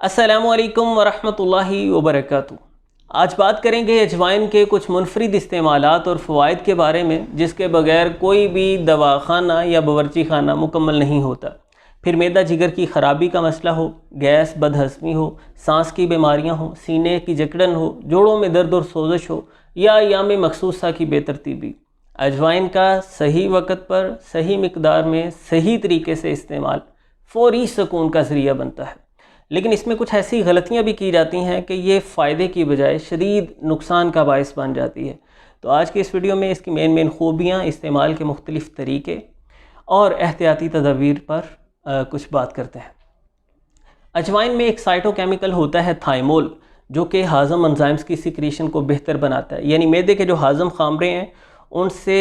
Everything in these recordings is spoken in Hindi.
अस्सलामुअलैकुम वरहमतुल्लाहि वबरकातुहू। आज बात करेंगे अजवाइन के कुछ मुनफरिद इस्तेमालात और फ़वाइद के बारे में, जिसके बगैर कोई भी दवाखाना या बावर्ची खाना मुकम्मल नहीं होता। फिर मैदा जिगर की ख़राबी का मसला हो, गैस बदहज़मी हो, सांस की बीमारियां हो, सीने की जकड़न हो, जोड़ों में दर्द और सोजश हो या अय्याम मखसूसा की बेतरतीबी, अजवाइन का सही वक्त पर सही मिकदार में सही तरीके से इस्तेमाल फ़ौरी सुकून का ज़रिया बनता है। लेकिन इसमें कुछ ऐसी गलतियां भी की जाती हैं कि ये फ़ायदे की बजाय शदीद नुकसान का बायस बन जाती है। तो आज की इस वीडियो में इसकी मेन खूबियाँ, इस्तेमाल के मुख्तलिफ़ तरीके और एहतियाती तदाबीर पर कुछ बात करते हैं। अजवाइन में एक साइटोकेमिकल होता है थाइमोल, जो कि हाज़म एंजाइम्स की सिक्रीशन को बेहतर बनाता है। यानी मैदे के जो हाज़म खामरे हैं उनसे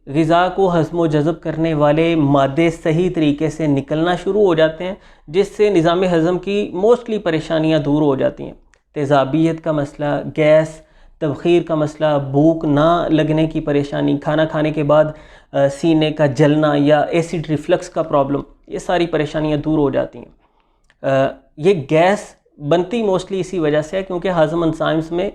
ग़िज़ा को हज़म व जज़ब करने वाले मादे सही तरीके से निकलना शुरू हो जाते हैं, जिससे निज़ाम हज़म की मोस्टली परेशानियां दूर हो जाती हैं। तेज़ाबियत का मसला, गैस तबख़ीर का मसला, भूख ना लगने की परेशानी, खाना खाने के बाद सीने का जलना या एसिड रिफ्लक्स का प्रॉब्लम, ये सारी परेशानियां दूर हो जाती हैं। ये गैस बनती मोस्टली इसी वजह से है क्योंकि हाज़म एंजाइम्स में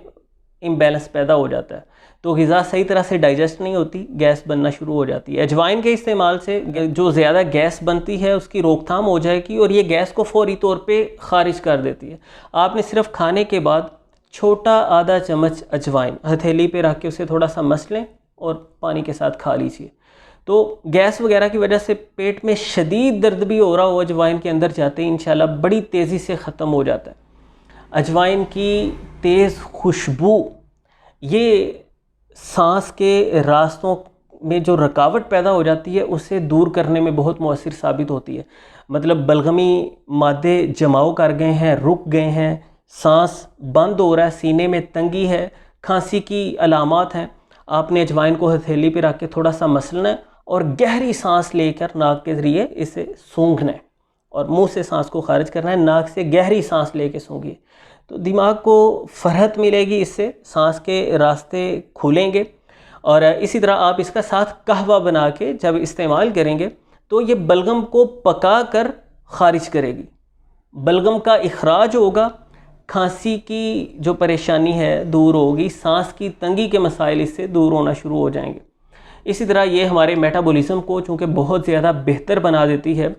इम्बैलेंस पैदा हो जाता है, तो ग़िज़ा सही तरह से डाइजेस्ट नहीं होती, गैस बनना शुरू हो जाती है। अजवाइन के इस्तेमाल से जो ज़्यादा गैस बनती है उसकी रोकथाम हो जाएगी और ये गैस को फौरी तौर पे ख़ारिज कर देती है। आपने सिर्फ खाने के बाद छोटा आधा चम्मच अजवाइन हथेली पे रख के उसे थोड़ा सा मस लें और पानी के साथ खा लीजिए। तो गैस वगैरह की वजह से पेट में शदीद दर्द भी हो रहा हो, अजवाइन के अंदर जाते ही इंशाल्लाह बड़ी तेज़ी से ख़त्म हो जाता है। अजवाइन की तेज़ खुशबू ये सांस के रास्तों में जो रुकावट पैदा हो जाती है उसे दूर करने में बहुत मौसर साबित होती है। मतलब बलगमी मादे जमाव कर गए हैं, रुक गए हैं, सांस बंद हो रहा है, सीने में तंगी है, खांसी की अलामात हैं, आपने अजवाइन को हथेली पे रख के थोड़ा सा मसलना है और गहरी सांस लेकर नाक के ज़रिए इसे सूंघना है और मुंह से सांस को खारिज करना है। नाक से गहरी सांस लेके सूंघिए तो दिमाग को फरहत मिलेगी, इससे सांस के रास्ते खुलेंगे। और इसी तरह आप इसका साथ कहवा बना के जब इस्तेमाल करेंगे तो ये बलगम को पका कर ख़ारिज करेगी, बलगम का इखराज होगा, खांसी की जो परेशानी है दूर होगी, सांस की तंगी के मसाइल इससे दूर होना शुरू हो जाएंगे। इसी तरह ये हमारे मेटाबॉलिज्म को चूँकि बहुत ज़्यादा बेहतर बना देती है,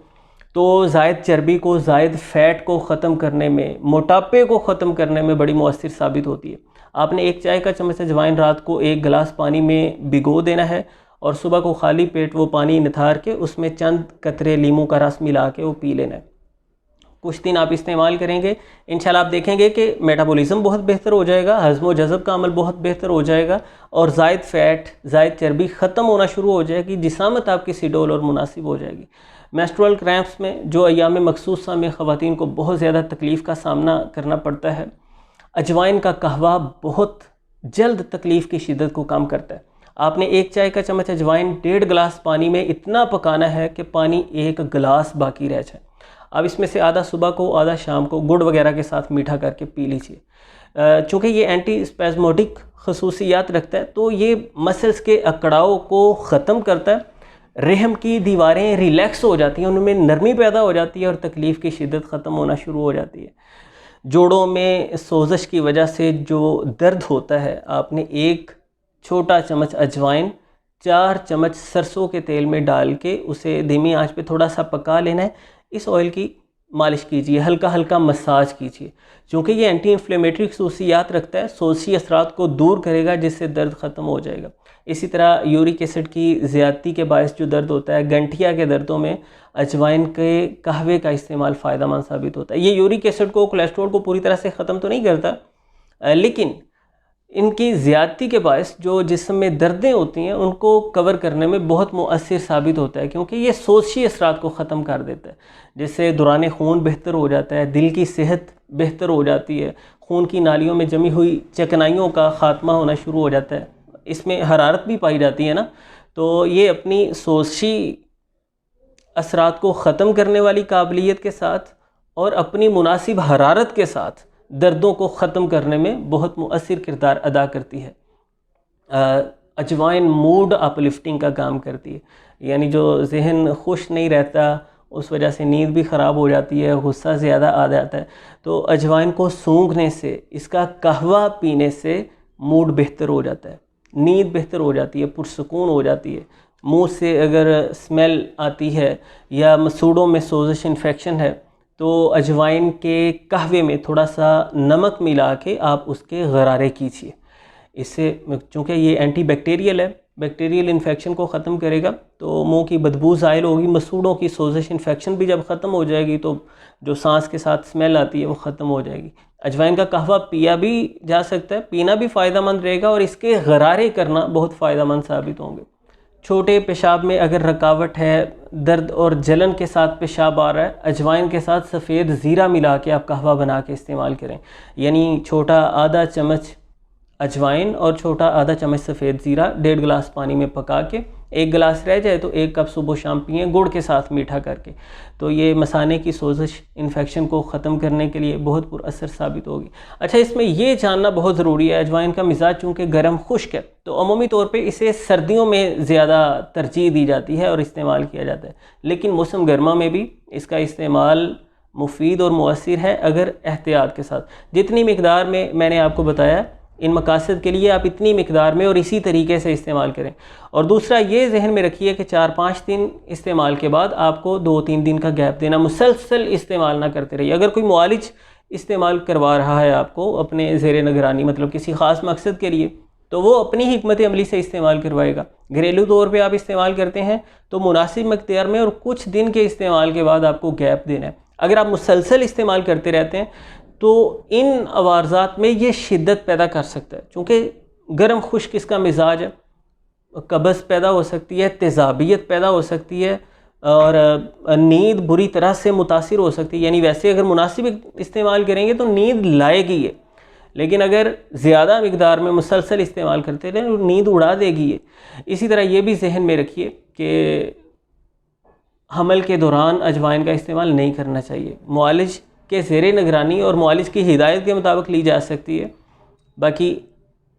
तो ज़ायद चर्बी को, ज़ायद फ़ैट को ख़त्म करने में, मोटापे को ख़त्म करने में बड़ी मौसर साबित होती है। आपने एक चाय का चम्मच अजवाइन रात को एक गिलास पानी में भिगो देना है और सुबह को खाली पेट वो पानी निथार के उसमें चंद कतरे लीमू का रस मिला के वो पी लेना है। कुछ दिन आप इस्तेमाल करेंगे, इंशाल्लाह आप देखेंगे कि मेटाबॉलिज्म बहुत बेहतर हो जाएगा, हज़म व जज़ब का अमल बहुत बेहतर हो जाएगा और ज़ायद फ़ैट, ज़ायद चर्बी ख़त्म होना शुरू हो जाएगी, जिसामत आपकी सिडोल और मुनासिब हो जाएगी। मेंस्ट्रुअल क्रैम्प्स में, जो अय्याम मखसूसा में ख़वातीन को बहुत ज़्यादा तकलीफ़ का सामना करना पड़ता है, अजवाइन का कहवा बहुत जल्द तकलीफ़ की शिद्दत को कम करता है। आपने एक चाय का चम्मच अजवाइन 1.5 गिलास पानी में इतना पकाना है कि पानी 1 गिलास बाकी रह जाए। अब इसमें से आधा सुबह को, आधा शाम को गुड़ वगैरह के साथ मीठा करके पी लीजिए। चूँकि ये एंटी स्पेज़मोटिक खसूसियात रखता है तो ये मसल्स के अकड़ाव को ख़त्म करता है, रहम की दीवारें रिलैक्स हो जाती हैं, उनमें नरमी पैदा हो जाती है और तकलीफ़ की शिद्दत ख़त्म होना शुरू हो जाती है। जोड़ों में सोजश की वजह से जो दर्द होता है, आपने एक छोटा चम्मच अजवाइन 4 चम्मच सरसों के तेल में डाल के उसे धीमी आंच पे थोड़ा सा पका लेना है। इस ऑयल की मालिश कीजिए, हल्का हल्का मसाज कीजिए, क्योंकि ये एंटी इन्फ्लेमेटरी खसूसियात रखता है, सोजी असरात को दूर करेगा जिससे दर्द ख़त्म हो जाएगा। इसी तरह यूरिक एसिड की ज़्यादती के बायस जो दर्द होता है, गंठिया के दर्दों में अजवाइन के कहवे का इस्तेमाल फ़ायदेमंद साबित होता है। ये यूरिक एसिड को, कोलेस्ट्रॉल को पूरी तरह से ख़त्म तो नहीं करता, लेकिन इनकी ज़्यादती के बायस जो जिस्म में दर्दें होती हैं उनको कवर करने में बहुत मुअस्सिर साबित होता है, क्योंकि ये सोची असरात को ख़त्म कर देता है, जिससे दौरान खून बेहतर हो जाता है, दिल की सेहत बेहतर हो जाती है, खून की नालियों में जमी हुई चिकनाइयों का ख़ात्मा होना शुरू हो जाता है। इसमें हरारत भी पाई जाती है ना, तो ये अपनी सोची असरात को ख़त्म करने वाली काबिलियत के साथ और अपनी मुनासिब हरारत के साथ दर्दों को ख़त्म करने में बहुत मुअस्सिर किरदार अदा करती है। अजवाइन मूड अपलिफ्टिंग का काम करती है, यानी जो जहन खुश नहीं रहता, उस वजह से नींद भी ख़राब हो जाती है, गुस्सा ज़्यादा आ जाता है। तो अजवाइन को सूंघने से, इसका कहवा पीने से मूड बेहतर हो जाता है, नींद बेहतर हो जाती है, पुरसकून हो जाती है। मुंह से अगर स्मेल आती है या मसूड़ों में सोजिश इन्फेक्शन है तो अजवाइन के कहवे में थोड़ा सा नमक मिला के आप उसके गरारे कीजिए। इससे, चूँकि ये एंटी बैक्टीरियल है, बैक्टीरियल इन्फेक्शन को ख़त्म करेगा, तो मुंह की बदबू ज़ाहिर होगी, मसूड़ों की सोजिश इन्फेक्शन भी जब ख़त्म हो जाएगी तो जो सांस के साथ स्मेल आती है वो ख़त्म हो जाएगी। अजवाइन का कहवा पिया भी जा सकता है, पीना भी फ़ायदेमंद रहेगा और इसके गरारे करना बहुत फ़ायदेमंद साबित होंगे। छोटे पेशाब में अगर रुकावट है, दर्द और जलन के साथ पेशाब आ रहा है, अजवाइन के साथ सफ़ेद ज़ीरा मिला के आप कहवा बना के इस्तेमाल करें। यानी छोटा आधा चम्मच अजवाइन और छोटा आधा चम्मच सफ़ेद ज़ीरा 1.5 गिलास पानी में पका के, 1 गिलास रह जाए तो 1 कप सुबह शाम पिएँ, गुड़ के साथ मीठा करके। तो ये मसाने की सोजिश इन्फेक्शन को ख़त्म करने के लिए बहुत पुरअसर साबित होगी। अच्छा, इसमें ये जानना बहुत ज़रूरी है, अजवाइन का मिजाज चूँकि गर्म खुश्क है तो अमूमी तौर पे इसे सर्दियों में ज़्यादा तरजीह दी जाती है और इस्तेमाल किया जाता है, लेकिन मौसम गर्मा में भी इसका इस्तेमाल मुफीद और मुअस्सिर है अगर एहतियात के साथ। जितनी मिकदार में मैंने आपको बताया, इन मकासद के लिए आप इतनी मिकदार में और इसी तरीके से इस्तेमाल करें। और दूसरा ये जहन में रखिए कि 4-5 दिन इस्तेमाल के बाद आपको 2-3 दिन का गैप देना, मुसलसल इस्तेमाल ना करते रहिए। अगर कोई मुआलिज इस्तेमाल करवा रहा है आपको अपने ज़ेरे निगरानी, मतलब किसी ख़ास मकसद के लिए, तो वो अपनी हिकमत अमली से इस्तेमाल करवाएगा। घरेलू तौर पे आप इस्तेमाल करते हैं तो मुनासिब मकदार में और कुछ दिन के इस्तेमाल के बाद आपको गैप देना है। अगर आप मुसलसल इस्तेमाल करते रहते हैं तो इन अवारज़ात में ये शिद्दत पैदा कर सकता है, चूँकि गर्म खुश्क इसका मिजाज है, कब्ज़ पैदा हो सकती है, तेज़ाबियत पैदा हो सकती है और नींद बुरी तरह से मुतासिर हो सकती है। यानी वैसे अगर मुनासिब इस्तेमाल करेंगे तो नींद लाएगी ये, लेकिन अगर ज़्यादा मिकदार में मुसलसल इस्तेमाल करते रहें तो नींद उड़ा देगी ये। इसी तरह ये भी जहन में रखिए कि हमल के दौरान अजवाइन का इस्तेमाल नहीं करना चाहिए, मुआलिज के ज़ेरे निगरानी और मुआलिज की हिदायत के मुताबिक ली जा सकती है। बाकी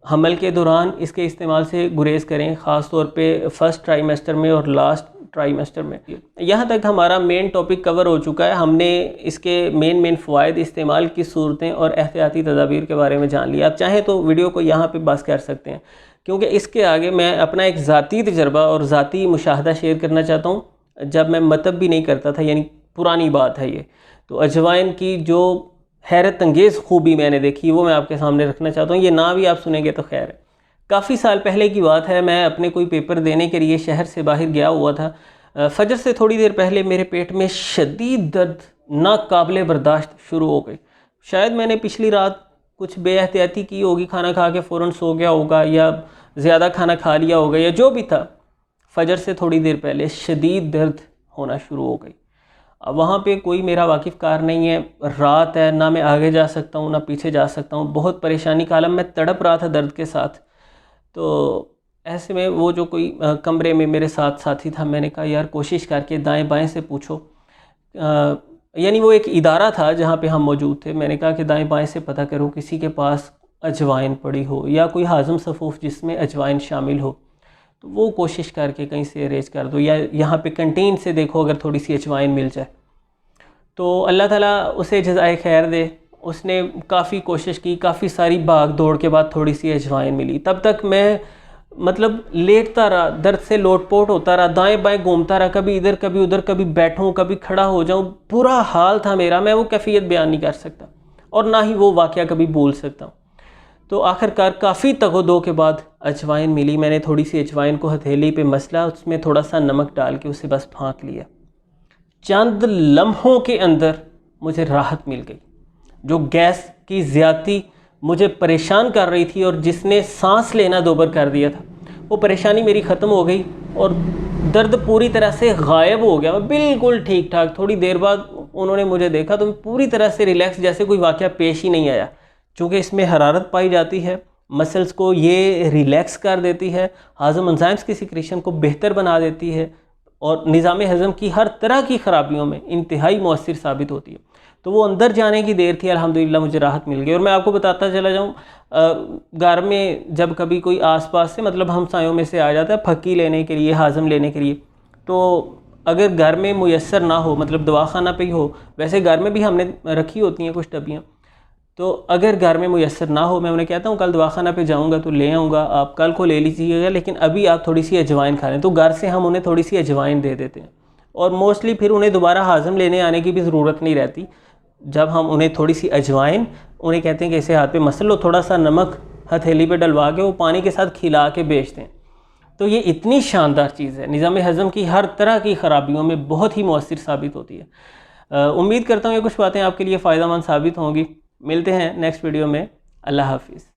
हमल के दौरान इसके इस्तेमाल से गुरेज़ करें, ख़ास तौर पे फ़र्स्ट ट्राइमेस्टर में और लास्ट ट्राइमेस्टर में। यहाँ तक हमारा मेन टॉपिक कवर हो चुका है। हमने इसके मेन फ़वाइद, इस्तेमाल की सूरतें और एहतियाती तदाबीर के बारे में जान लिया। आप चाहें तो वीडियो को यहाँ पे बस कर सकते हैं, क्योंकि इसके आगे मैं अपना एक ज़ाती तजर्बा और ज़ाती मुशाहदा शेयर करना चाहता हूँ, जब मैं मतब भी नहीं करता था, यानी पुरानी बात है ये। तो अजवाइन की जो हैरत अंगेज़ खूबी मैंने देखी वो मैं आपके सामने रखना चाहता हूँ। ये ना भी आप सुनेंगे तो खैर है। काफ़ी साल पहले की बात है, मैं अपने कोई पेपर देने के लिए शहर से बाहर गया हुआ था। फजर से थोड़ी देर पहले मेरे पेट में शदीद दर्द नाकाबिले बर्दाश्त शुरू हो गई। शायद मैंने पिछली रात कुछ बेएहतियाती की होगी, खाना खा के फ़ौरन सो गया होगा या ज़्यादा खाना खा लिया होगा या जो भी था। फजर से थोड़ी देर पहले शदीद दर्द होना शुरू हो गई। अब वहाँ पे कोई मेरा वाकिफ़ कार नहीं है, रात है, ना मैं आगे जा सकता हूँ ना पीछे जा सकता हूँ, बहुत परेशानी का आलम, मैं तड़प रहा था दर्द के साथ। तो ऐसे में वो जो कोई कमरे में मेरे साथ साथी था, मैंने कहा यार कोशिश करके दाएं बाएं से पूछो। यानी वो एक इदारा था जहाँ पे हम मौजूद थे। मैंने कहा कि दाएं बाएं से पता करो किसी के पास अजवाइन पड़ी हो या कोई हाज़म सफ़ूफ़ जिसमें अजवाइन शामिल हो, तो वो कोशिश करके कहीं से अरेंज कर दो, या यहाँ पे कैंटीन से देखो अगर थोड़ी सी अजवाइन मिल जाए। तो अल्लाह ताला उसे जज़ाए खैर दे, उसने काफ़ी कोशिश की, काफ़ी सारी भाग दौड़ के बाद थोड़ी सी अजवाइन मिली। तब तक मैं मतलब लेटता रहा, दर्द से लोटपोट होता रहा, दाएं बाएं घूमता रहा, कभी इधर कभी उधर, कभी बैठूं कभी खड़ा हो जाऊं, बुरा हाल था मेरा। मैं वो कैफियत बयान नहीं कर सकता और ना ही वो वाक़या कभी बोल सकता हूँ। तो आखिरकार काफ़ी तगोदो के बाद अजवाइन मिली। मैंने थोड़ी सी अजवाइन को हथेली पे मसला, उसमें थोड़ा सा नमक डाल के उसे बस फाँक लिया। चंद लम्हों के अंदर मुझे राहत मिल गई। जो गैस की ज़्यादती मुझे परेशान कर रही थी और जिसने सांस लेना दोबर कर दिया था, वो परेशानी मेरी ख़त्म हो गई और दर्द पूरी तरह से गायब हो गया। मैं बिल्कुल ठीक ठाक। थोड़ी देर बाद उन्होंने मुझे देखा तो मैं पूरी तरह से रिलैक्स, जैसे कोई वाक़या पेश ही नहीं आया। चूँकि इसमें हरारत पाई जाती है, मसल्स को ये रिलैक्स कर देती है, हाज़म एंजाइम्स की सिक्रीशन को बेहतर बना देती है और निज़ाम हज़म की हर तरह की ख़राबियों में इंतहाई मौसर साबित होती है। तो वो अंदर जाने की देर थी, अल्हम्दुलिल्लाह मुझे राहत मिल गई। और मैं आपको बताता चला जाऊँ, घर में जब कभी कोई आसपास से, मतलब हमसायों में से आ जाता है फक्की लेने के लिए, हाज़म लेने के लिए, तो अगर घर में मुयस्सर ना हो, मतलब दवाखाना पे ही हो, वैसे घर में भी हमने रखी होती हैं कुछ डब्बियाँ, तो अगर घर में मुयस्सर ना हो, मैं उन्हें कहता हूँ कल दवाखाना पे जाऊँगा तो ले आऊँगा, आप कल को ले लीजिएगा, लेकिन अभी आप थोड़ी सी अजवाइन खा लें। तो घर से हम उन्हें थोड़ी सी अजवाइन दे देते हैं और मोस्टली फिर उन्हें दोबारा हाज़म लेने आने की भी ज़रूरत नहीं रहती। जब हम उन्हें थोड़ी सी अजवाइन, उन्हें कहते हैं कि इसे हाथ पे मसल लो, थोड़ा सा नमक हथेली पे डलवा के वो पानी के साथ खिला के बेचते हैं। तो ये इतनी शानदार चीज़ है, निज़ाम हज़म की हर तरह की ख़राबियों में बहुत ही मौसर साबित होती है। उम्मीद करता हूँ ये कुछ बातें आपके लिए फ़ायदेमंद साबित होंगी। मिलते हैं नेक्स्ट वीडियो में। अल्लाह हाफ़िज़।